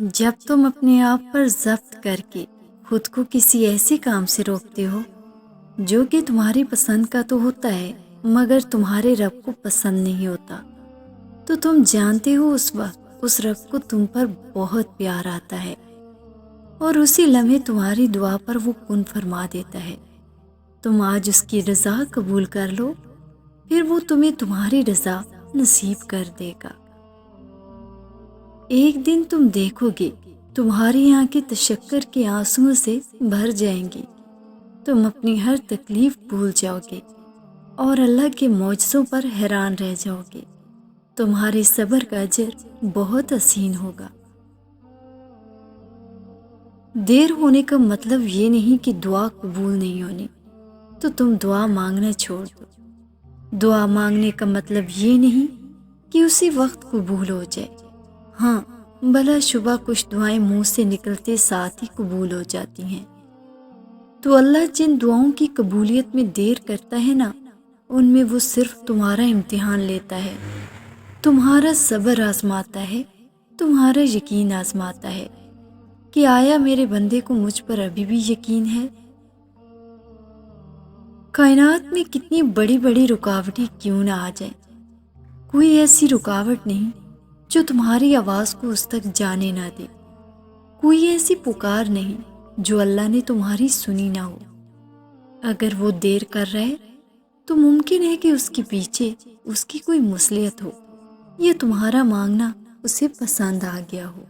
جب تم اپنے آپ پر ضبط کر کے خود کو کسی ایسے کام سے روکتے ہو جو کہ تمہاری پسند کا تو ہوتا ہے مگر تمہارے رب کو پسند نہیں ہوتا، تو تم جانتے ہو اس وقت اس رب کو تم پر بہت پیار آتا ہے اور اسی لمحے تمہاری دعا پر وہ کن فرما دیتا ہے۔ تم آج اس کی رضا قبول کر لو، پھر وہ تمہیں تمہاری رضا نصیب کر دے گا۔ ایک دن تم دیکھو گے تمہاری آنکھیں تشکر کے آنسوؤں سے بھر جائیں گی، تم اپنی ہر تکلیف بھول جاؤ گے اور اللہ کے معجزوں پر حیران رہ جاؤ گے۔ تمہارے صبر کا اجر بہت حسین ہوگا۔ دیر ہونے کا مطلب یہ نہیں کہ دعا قبول نہیں ہونی، تو تم دعا مانگنا چھوڑ دو۔ دعا مانگنے کا مطلب یہ نہیں کہ اسی وقت قبول ہو جائے۔ ہاں، بلا شبہ کچھ دعائیں منہ سے نکلتے ساتھ ہی قبول ہو جاتی ہیں، تو اللہ جن دعاؤں کی قبولیت میں دیر کرتا ہے نا، ان میں وہ صرف تمہارا امتحان لیتا ہے، تمہارا صبر آزماتا ہے، تمہارا یقین آزماتا ہے کہ آیا میرے بندے کو مجھ پر ابھی بھی یقین ہے۔ کائنات میں کتنی بڑی بڑی رکاوٹیں کیوں نہ آ جائیں، کوئی ایسی رکاوٹ نہیں جو تمہاری آواز کو اس تک جانے نہ دے، کوئی ایسی پکار نہیں جو اللہ نے تمہاری سنی نہ ہو۔ اگر وہ دیر کر رہا ہے تو ممکن ہے کہ اس کے پیچھے اس کی کوئی مصلحت ہو یا تمہارا مانگنا اسے پسند آ گیا ہو۔